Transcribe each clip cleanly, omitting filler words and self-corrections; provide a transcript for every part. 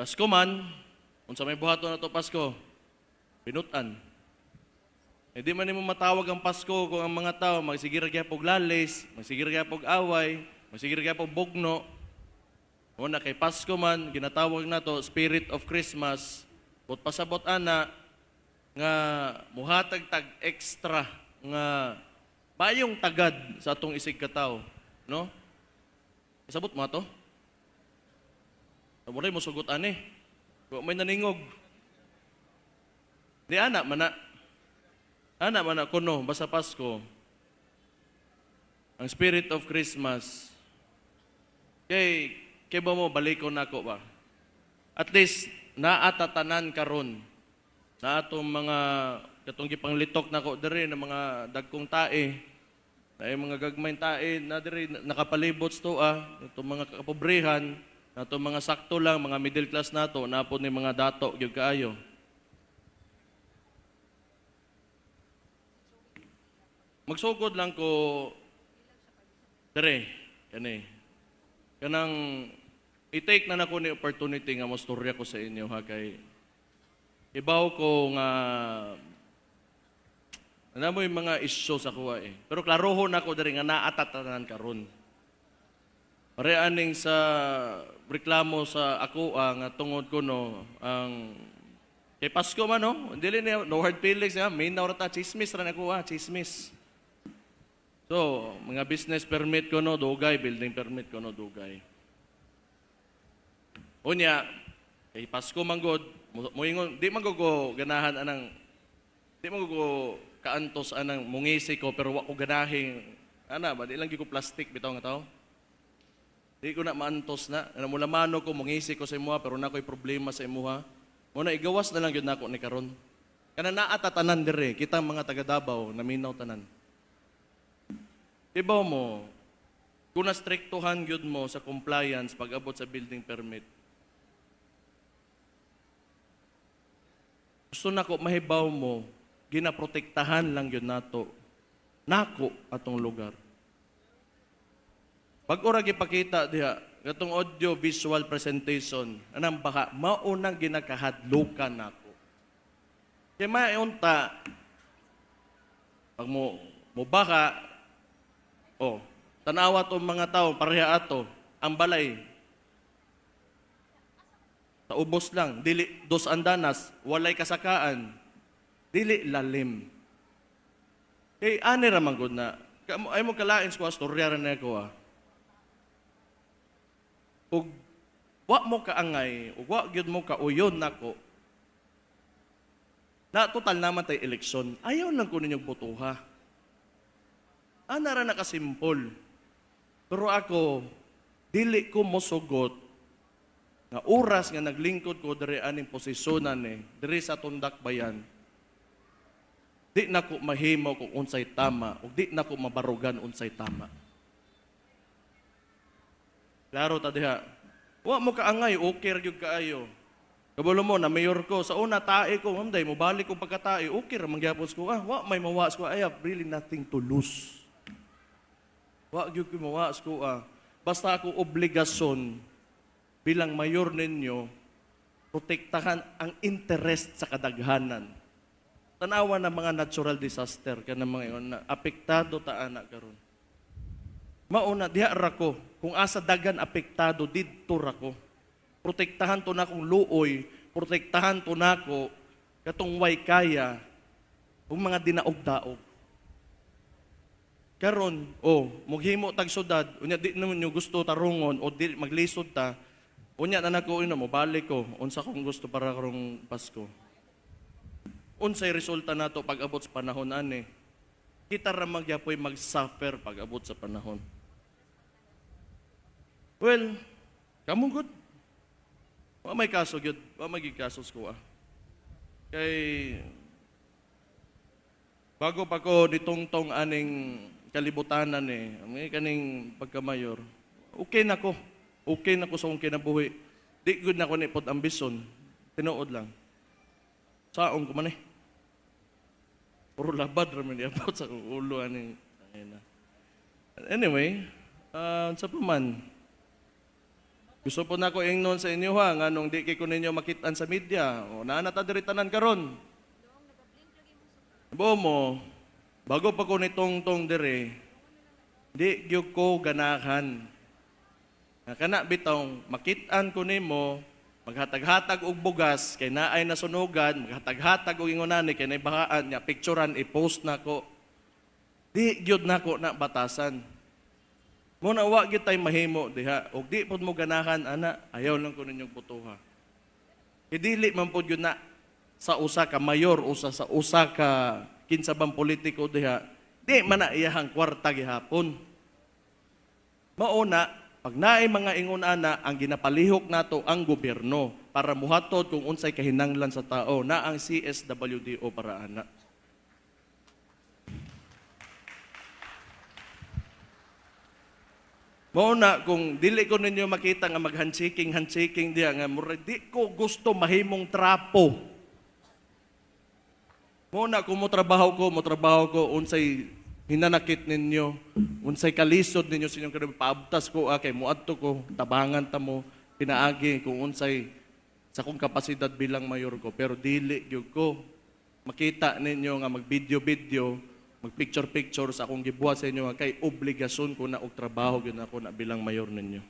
Pasko man, unsa may buhaton na to Pasko, pinutan. Hindi man mo matawag ang Pasko kung ang mga tao magsigir kaya pog lalis, magsigir kaya pog away, magsigir kaya pog bugno. Una kay Pasko man, ginatawag na to Spirit of Christmas. But pasabot ana nga muhatag tag extra nga bayong tagad sa atong isig kataw, no? Isabot mo to? Amuray mo sugot ani. Wa may naningog. Di ana man na kuno basta Pasko. Ang Spirit of Christmas. Kay ba mo balikon nako ba? At least naatatanan karon na atong mga katong gipanglitok nako diri ng mga dagkong tae, na mga gagmayng tae na diri nakapalibot stoa, itong mga kapobrehan, nato mga sakto lang, mga middle class nato, napod ni mga dato gyud kaayo. Magsugod lang ko dere kanang i-take na nako ni opportunity nga mostorya ko sa inyo ha kay ibaw ko nga ano mo yung mga isyu sa kuha pero klarohon ako dere nga naatatanan karon. Pare aning sa reklamo sa ako nga tungod ko no ang kay Pasko man no dili no hard feelings ha main na ora chismis ra nako chismis. So, mga business permit ko no, dugay, building permit ko no, dugay. Unya, kay Pasko manggod, moingon, di man ko ganahan anang, di man ko kaantos anang mungisi ko, pero wa ko ganahing, ba, di lang ko plastic, bitaw nga tao. Di ko na maantos na, mula mano ko, mungisi ko sa imuha, pero na ko'y problema sa imuha. Muna, igawas na lang yun ako ni karon. Kana naatatanan dire, kita mga taga Davao, naminaw tanan. Ibaw mo, kung na-strictuhan yun mo sa compliance pag-abot sa building permit, gusto na ko mahibaw mo, ginaprotektahan lang yun nato, nako atong lugar. Pag orag ipakita diha, gatong audio visual presentation, anang baka, maunang ginakahadlukan nako. Kaya maunta, pag mo baka, tanawa to mga tao, pareha ato, ang balay. Sa ubos lang, dili dos andanas, walay kasakaan, dili lalim. Ani ramang good na, ay mo kalain ko, storya rin ako Ug wa mo kaangay, ug wa gyud mo kauyon nako. Na total naman tay eleksyon, ayaw lang ko ninyong botoha. Anara na kasimpol. Pero ako, dili ko mosugot nga oras nga naglingkod ko diri aning posisyonan diri sa Tundak Bayan. Di na ko mahimaw kung unsay tama o di na ko mabarugan unsay tama. Klaro ta diha. Wa mo kaangay, okay ra gyud kaayo. Kabulo mo na mayor ko sa una tae ko, mamday mo balik ko pagkatae, okay ra mangyapos ko. Wa may mawas ko, I have really nothing to lose. Wa gyud ko mawas ko basta ako obligasyon bilang mayor ninyo protektahan ang interest sa kadaghanan. Tanawa na mga natural disaster kanang mga yon na apektado ta ana karon. Mauna diha ra ko kung asa dagan apektado didto ra ko. Protektahan to na kong luoy, protektahan to nako katong way kaya ug mga dinaog-daog. Karon, mughimo tag syudad, unya di naman nyo gusto tarungon o di maglisod ta, unya na nako mo balik ko, unsa kong gusto para karong Pasko. Unsay resulta nato pag abot sa panahon ani? Kita ra magyapoy mag-suffer pag abot sa panahon. Well, kamo good. Wa may kaso gyud, wa may kasos ko Kay bago pa ko ditungtong aning kalibutanan may kaning pagkamayor. Okay na ko sa akong kinabuhi. Di good na ko ni pod ambisyon. Tinuod lang. Saong ko man Puro labad raman niabot sa ulo aning Anyway, sa paman Gusto po na ko ingnon sa inyo ha, nga nung di kay ko ninyo makitaan sa media, o naanata diri tanan karon. Buo mo, bago pa ko ni Tongtong dire, di gyud ko ganahan. Kana bitong makitaan ko nimo, maghatag-hatag og bugas kay naay nasunugan, maghatag-hatag og ingonani kay naay bahaan nya picturean i-post nako. Di gyud nako na batasan. Mo na wa gyud tay mahimo diha og di pud mo ganahan ana, ayaw lang ko ninyong putuha. Dili man pud gyud na sa usa ka mayor o sa usa ka kinsa bang politiko diha, di man na iyahang kwarta gihapon. Mauna pag naay mga ingon ana, ang ginapalihok nato ang gobyerno para muhatod kung unsay kahinanglan sa tao na ang CSWDO para ana. Mauna kung dili ko ninyo makita nga mag-handshaking diya nga mura di ko gusto mahimong trapo. Mauna kung mo trabaho ko unsay hinanakit ninyo, unsay kalisod ninyo sa inyong kanang paabtas ko, kay muadto ko, tabangan ta mo, pinaagi kung unsay sa kong kapasidad bilang mayor ko. Pero dili gyud ko makita ninyo nga mag-video, mag-picture sa akong gibuhat sa inyo nga kay obligasyon ko na og trabaho gyud ako na bilang mayor ninyo.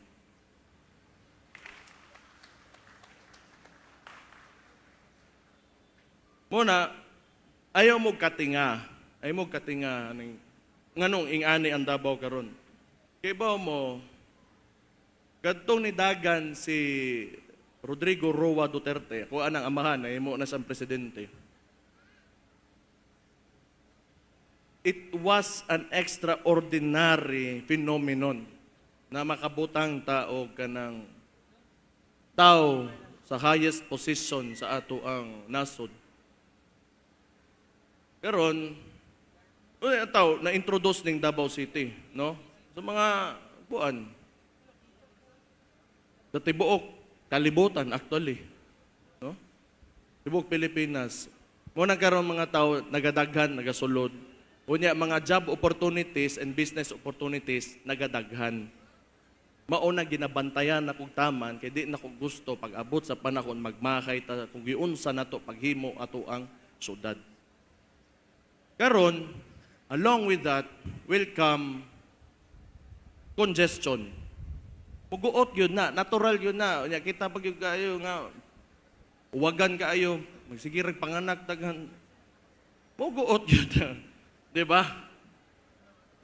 Muna, ayaw mo katinga aning nganong ingani ang Davao karon. Kay ba mo kadtong nidagan si Rodrigo Roa Duterte, ko anang amahan ay mo na sang presidente. It was an extraordinary phenomenon na makabutang tao kanang tao sa highest position sa ato ang nasod. Karon ang tao na-introduce ning Davao City, no? Sa mga buwan. Sa tibuok kalibutan actually, no? Tibuok Pilipinas. Mo nagkaroon mga tao nagadaghan, nagasulod. Unya mga job opportunities and business opportunities nagadaghan. Mao na ginabantayan na kog taman kay di na ko gusto pag-abot sa panahon magmakay ta kung giunsa nato paghimo ato ang syudad. Karon, along with that will come congestion. Muguot yun na, natural yun na. Kita pag yung kayo nga, uwagan kaayo, magsigirag panganak, daghan. Muguot yun na. Diba?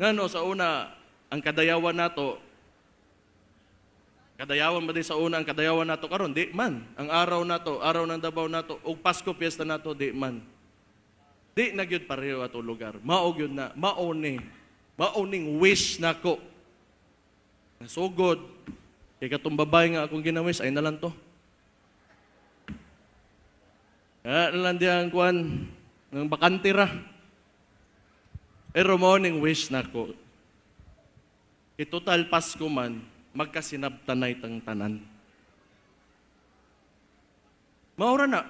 Nga no, sa una, ang kadayawan nato, kadayawan ba din sa una, ang kadayawan nato karon di man. Ang araw nato, araw ng Davao nato, o Pasko, piyesta nato, di man. Di na gyud pareho ato lugar. Mao gyud na, maoning wish nako. Nasugod. Kay katong babae nga akong ginawish ay nalang to. Nalang diyan kuan ng bakantira. Pero maoning wish nako. Kay total Pasko man magkasinabtanay tang tanan. Maura na.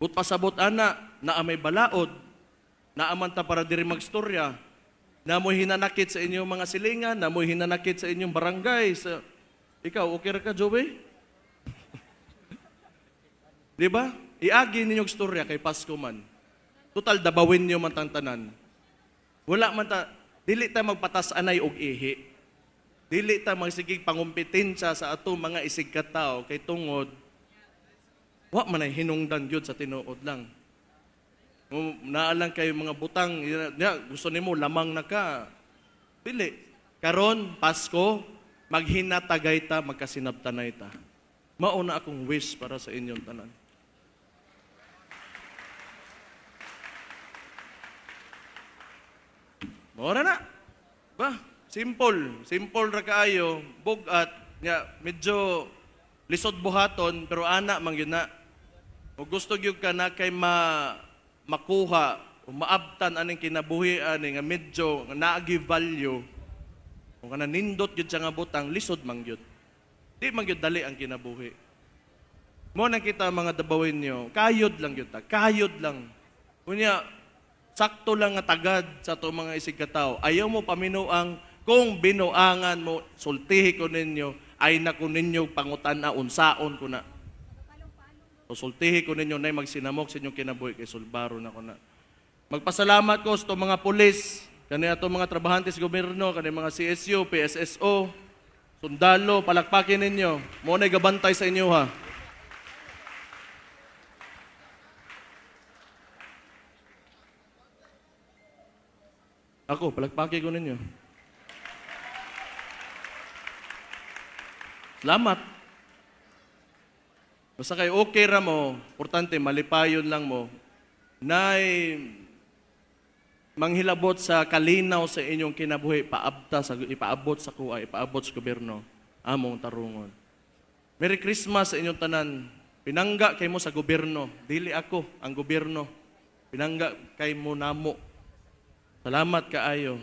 But pasabot ana, na may balaod, na amanta para diri magstorya, na mo hinanakit sa inyong mga silingan, na mo hinanakit sa inyong barangay. Ikaw, okay ra ka, Joey? Di ba? Iagi ninyong storya kay Pasko man. Total, dabawin niyo man tanan. Wala man ta, dili ta magpatas-anay og ihi. Dili ta magsigig pangumpetensya sa ato mga isig katao kay tungod wa man ay hinungdan gyud sa tinuod lang. Naalang kayo mga butang, gusto nimo lamang na ka. Dili. Karon Pasko, maghinatagay ta, magkasinabtanay ta. Mauna akong wish para sa inyong tanan. Maura na. Ba? Simple ra kaayo, bugat, medyo lisod buhaton, pero ana man gyud na. O gusto gyud ka na kay makuha o maabtan aning kinabuhi ani nga medyo naagi value. Kung kana nindot gyud siya nga butang, lisod man gyud. Di man gyud dali ang kinabuhi. Mo na kita mga dabawin niyo, kayod lang gyud ta, kayod lang. Kunya sakto lang nga tagad sa to mga isig ka tawo. Ayaw mo paminuang kung binuangan mo, sultihi ko ninyo, ay naku ninyo pangutan na unsaon ko na. Sultihi ko ninyo na magsinamok sa inyong kinabuhi kay sulbaro na ko na. Magpasalamat ko sa mga pulis, kani ato mga trabahantes gobyerno, kani mga CSU, PSSO, sundalo, palakpakin ninyo. Mo na gabantay sa inyo ha. Ako, palakpakin ko ninyo. Salamat. Basta kayo okay ra mo, importante malipayon lang mo, nay manghilabot sa kalinaw sa inyong kinabuhi, ipaabot sa kuwa, ipaabot sa gobyerno, among tarungon. Merry Christmas sa inyong tanan. Pinangga kay mo sa gobyerno, dili ako ang gobyerno. Pinangga kay mo namo. Salamat kaayo.